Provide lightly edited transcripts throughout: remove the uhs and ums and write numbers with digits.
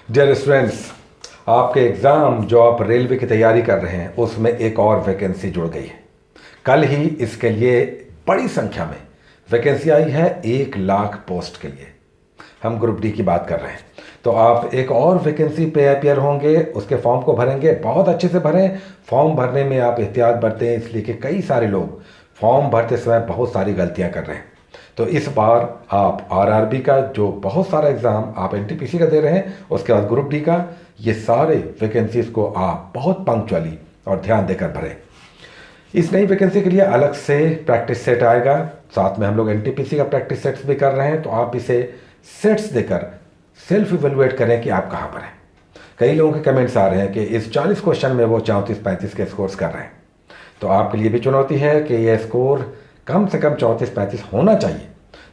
Dear students, आपके exam जो आप रेलवे की तैयारी कर रहे हैं उसमें एक और वैकेंसी जुड़ गई है। कल ही इसके लिए बड़ी संख्या में वैकेंसी आई है 1 लाख पोस्ट के लिए। हम ग्रुप डी की बात कर रहे हैं, तो आप एक और वैकेंसी पे अपियर होंगे, उसके फॉर्म को भरेंगे। बहुत अच्छे से भरें। फॉर्म भरने में आप एहतियात बरतें, इसलिए कि कई सारे लोग फॉर्म भरते समय बहुत सारी गलतियां कर रहे हैं। तो इस बार आप आरआरबी का जो बहुत सारा एग्ज़ाम आप एनटीपीसी का दे रहे हैं, उसके बाद ग्रुप डी का, ये सारे वैकेंसीज़ को आप बहुत पंक्चुअली और ध्यान देकर भरें। इस नई वैकेंसी के लिए अलग से प्रैक्टिस सेट आएगा। साथ में हम लोग एनटीपीसी का प्रैक्टिस सेट्स भी कर रहे हैं, तो आप इसे सेट्स देकर सेल्फ इवेलुएट करें कि आप कहाँ पर हैं। कई लोगों के कमेंट्स आ रहे हैं कि इस 40 क्वेश्चन में वो 34-35 के स्कोर्स कर रहे हैं। तो आपके लिए भी चुनौती है कि ये स्कोर कम से कम 34-35 होना चाहिए,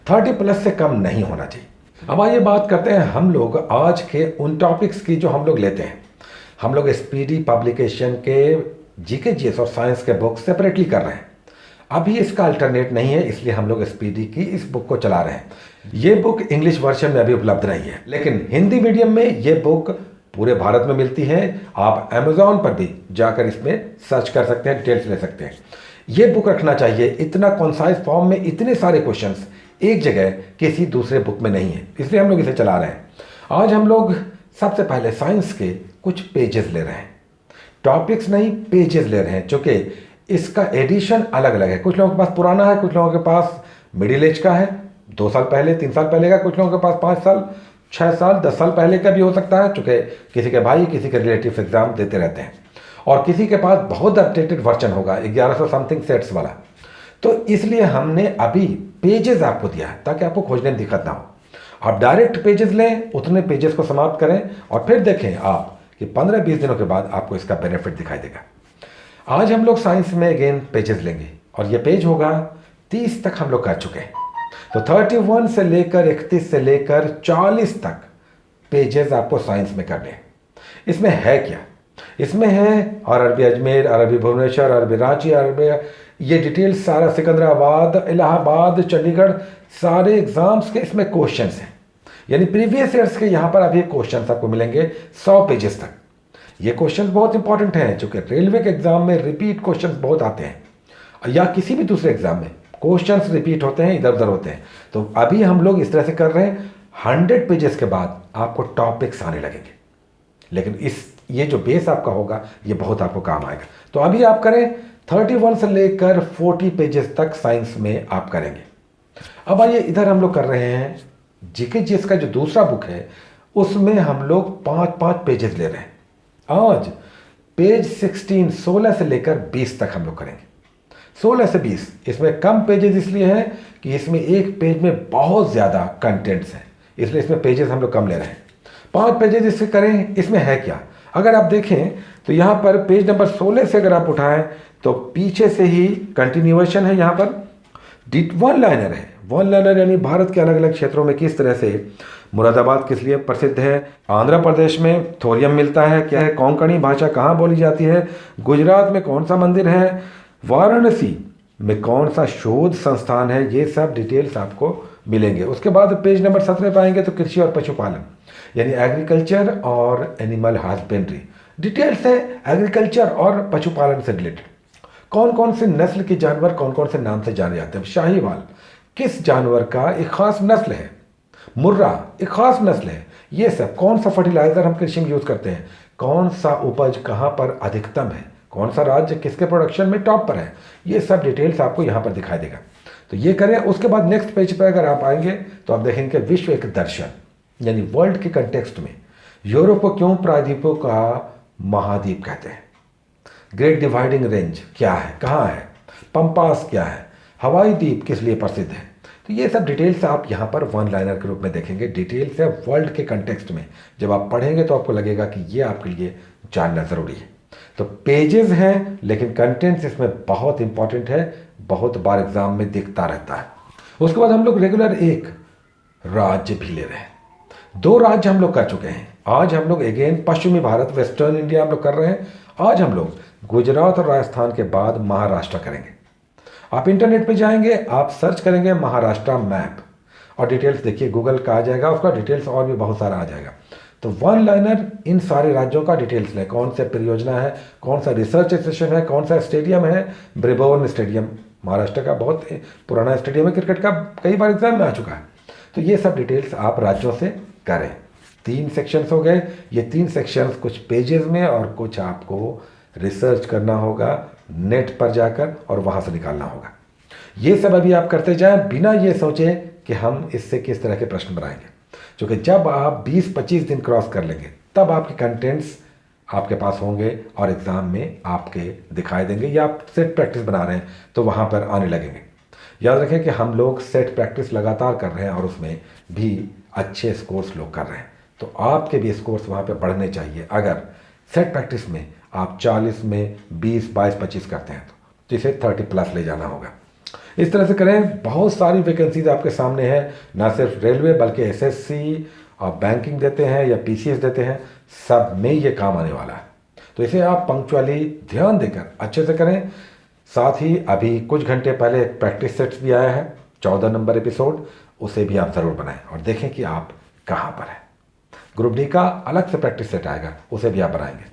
30+ से कम नहीं होना चाहिए। अब आइए बात करते हैं हम लोग आज के उन टॉपिक्स की जो हम लोग लेते हैं। हम लोग स्पीडी पब्लिकेशन के जीके जीएस और साइंस के बुक सेपरेटली कर रहे हैं। अभी इसका अल्टरनेट नहीं है, इसलिए हम लोग स्पीडी की इस बुक को चला रहे हैं। ये बुक इंग्लिश वर्जन में अभी उपलब्ध नहीं है, लेकिन हिंदी मीडियम में ये बुक पूरे भारत में मिलती है। आप अमेजॉन पर भी जाकर इसमें सर्च कर सकते हैं, डिटेल्स ले सकते हैं। ये बुक रखना चाहिए। इतना कॉन्साइज फॉर्म में इतने सारे क्वेश्चंस एक जगह किसी दूसरे बुक में नहीं है, इसलिए हम लोग इसे चला रहे हैं। आज हम लोग सबसे पहले साइंस के कुछ पेजेस ले रहे हैं, टॉपिक्स नहीं पेजेस ले रहे हैं, चूँकि इसका एडिशन अलग अलग है। कुछ लोगों के पास पुराना है, कुछ लोगों के पास मिडिल एज का है, 2 साल पहले 3 साल पहले का, कुछ लोगों के पास 5 साल 6 साल 10 साल पहले का भी हो सकता है, चूँकि किसी के भाई किसी के रिलेटिव एग्जाम देते रहते हैं। और किसी के पास बहुत अपडेटेड वर्जन होगा 1100 समथिंग सेट्स वाला। तो इसलिए हमने अभी पेजेस आपको दिया है ताकि आपको खोजने में दिक्कत ना हो। आप डायरेक्ट पेजेस लें, उतने पेजेस को समाप्त करें और फिर देखें आप कि 15-20 दिनों के बाद आपको इसका बेनिफिट दिखाई देगा। आज हम लोग साइंस में अगेन पेजेस लेंगे और ये पेज होगा 30 तक हम लोग कर चुके हैं। तो 31 से लेकर 31 से लेकर 40 तक पेजेस आपको साइंस में करने हैं। इसमें है क्या? इसमें है RRB Ajmer, RRB Bhubaneswar, RRB Ranchi, RRB, ये डिटेल्स सारा सिकंदराबाद, इलाहाबाद, चंडीगढ़, सारे एग्जाम्स के इसमें क्वेश्चंस हैं। यानी प्रीवियस ईयर्स के यहाँ पर अभी क्वेश्चंस आपको मिलेंगे 100 पेजेस तक। ये क्वेश्चंस बहुत इंपॉर्टेंट हैं, चूँकि रेलवे के एग्जाम में रिपीट क्वेश्चंस बहुत आते हैं, या किसी भी दूसरे एग्जाम में क्वेश्चंस रिपीट होते हैं, इधर उधर होते हैं। तो अभी हम लोग इस तरह से कर रहे हैं, 100 पेजेस के बाद आपको टॉपिक्स आने लगेंगे, लेकिन ये जो बेस आपका होगा ये बहुत आपको काम आएगा। तो अभी आप करें 31 से लेकर 40 पेजेस तक साइंस में आप करेंगे। अब आइए इधर हम लोग कर रहे हैं जीके जीएस का जो दूसरा बुक है, उसमें हम लोग 5-5 पेजेस ले रहे हैं। आज पेज 16 से लेकर 20 तक हम लोग करेंगे। 16 से 20, इसमें कम पेजेस इसलिए हैं कि इसमें एक पेज में बहुत ज़्यादा कंटेंट्स हैं, इसलिए इसमें पेजेस हम लोग कम ले रहे हैं। 5 पेजेस इससे करें। इसमें है क्या? अगर आप देखें तो यहाँ पर पेज नंबर 16 से अगर आप उठाएं तो पीछे से ही कंटिन्यूएशन है। यहाँ पर वन लाइनर है। वन लाइनर यानी भारत के अलग अलग क्षेत्रों में किस तरह से मुरादाबाद किस लिए प्रसिद्ध है, आंध्र प्रदेश में थोरियम मिलता है क्या है, कोंकणी भाषा कहाँ बोली जाती है, गुजरात में कौन सा मंदिर है, वाराणसी में कौन सा शोध संस्थान है, ये सब डिटेल्स आपको मिलेंगे। उसके बाद पेज नंबर 17 पे आएंगे तो कृषि और पशुपालन यानी एग्रीकल्चर और एनिमल हस्बेंड्री डिटेल्स है, एग्रीकल्चर और पशुपालन से रिलेटेड। कौन कौन से नस्ल के जानवर कौन कौन से नाम से जाने जाते हैं, शाहीवाल किस जानवर का एक खास नस्ल है, मुर्रा एक खास नस्ल है, ये सब। कौन सा फर्टिलाइजर हम कृषि में यूज करते हैं, कौन सा उपज कहाँ पर अधिकतम है, कौन सा राज्य किसके प्रोडक्शन में टॉप पर है, ये सब डिटेल्स आपको यहाँ पर दिखाई देगा। तो ये करें। उसके बाद नेक्स्ट पेज पर अगर आप आएंगे तो आप देखेंगे विश्व एक दर्शन यानी वर्ल्ड के कंटेक्स्ट में यूरोप को क्यों प्रायद्वीपों का महाद्वीप कहते हैं, ग्रेट डिवाइडिंग रेंज क्या है, कहाँ है, पंपास क्या है, हवाई द्वीप किस लिए प्रसिद्ध है। तो ये सब डिटेल्स आप यहाँ पर वन लाइनर के रूप में देखेंगे। डिटेल्स है वर्ल्ड के कंटेक्स्ट में। जब आप पढ़ेंगे तो आपको लगेगा कि ये आपके लिए जानना ज़रूरी है। तो पेजेस हैं, लेकिन कंटेंट्स इसमें बहुत इंपॉर्टेंट है, बहुत बार एग्जाम में दिखता रहता है। उसके बाद हम लोग रेगुलर एक राज्य भी ले रहे हैं। 2 राज्य हम लोग कर चुके हैं। आज हम लोग अगेन पश्चिमी भारत, वेस्टर्न इंडिया हम लोग कर रहे हैं। आज हम लोग गुजरात और राजस्थान के बाद महाराष्ट्र करेंगे। आप इंटरनेट पे जाएंगे, आप सर्च करेंगे महाराष्ट्र मैप और डिटेल्स देखिए, गूगल का आ जाएगा, उसका डिटेल्स और भी बहुत सारा आ जाएगा। तो वन लाइनर इन सारे राज्यों का डिटेल्स लें, कौन सा परियोजना है, कौन सा रिसर्च स्टेशन है, कौन सा स्टेडियम है। ब्रिबोर्न स्टेडियम महाराष्ट्र का बहुत पुराना स्टेडियम है क्रिकेट का, कई बार एग्जाम में आ चुका है। तो ये सब डिटेल्स आप राज्यों से करें। 3 सेक्शंस हो गए। ये 3 सेक्शंस कुछ पेजेस में और कुछ आपको रिसर्च करना होगा नेट पर जाकर और वहाँ से निकालना होगा। ये सब अभी आप करते जाएं बिना ये सोचे कि हम इससे किस तरह के प्रश्न बनाएंगे, क्योंकि जब आप 20-25 दिन क्रॉस कर लेंगे तब आपके कंटेंट्स आपके पास होंगे और एग्ज़ाम में आपके दिखाई देंगे, या आप सेट प्रैक्टिस बना रहे हैं तो वहाँ पर आने लगेंगे। याद रखें कि हम लोग सेट प्रैक्टिस लगातार कर रहे हैं और उसमें भी अच्छे स्कोर्स लोग कर रहे हैं, तो आपके भी स्कोर्स वहाँ पे बढ़ने चाहिए। अगर सेट प्रैक्टिस में आप 40 में 20, 22, 25 करते हैं तो इसे 30+ ले जाना होगा। इस तरह से करें। बहुत सारी वैकेंसीज आपके सामने हैं, ना सिर्फ रेलवे बल्कि एसएससी और बैंकिंग देते हैं या पीसीएस देते हैं, सब में ये काम आने वाला है। तो इसे आप पंक्चुअली ध्यान देकर अच्छे से करें। साथ ही अभी कुछ घंटे पहले एक प्रैक्टिस सेट्स भी आया है, 14 नंबर एपिसोड, उसे भी आप ज़रूर बनाएं और देखें कि आप कहाँ पर हैं। ग्रुप डी का अलग से प्रैक्टिस सेट आएगा, उसे भी आप बनाएंगे।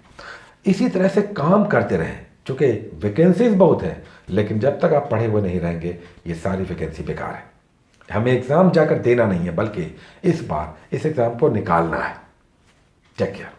इसी तरह से काम करते रहें, चूँकि वैकेंसीज बहुत हैं, लेकिन जब तक आप पढ़े हुए नहीं रहेंगे ये सारी वैकेंसी बेकार है। हमें एग्ज़ाम जाकर देना नहीं है, बल्कि इस बार इस एग्ज़ाम को निकालना है। Take care.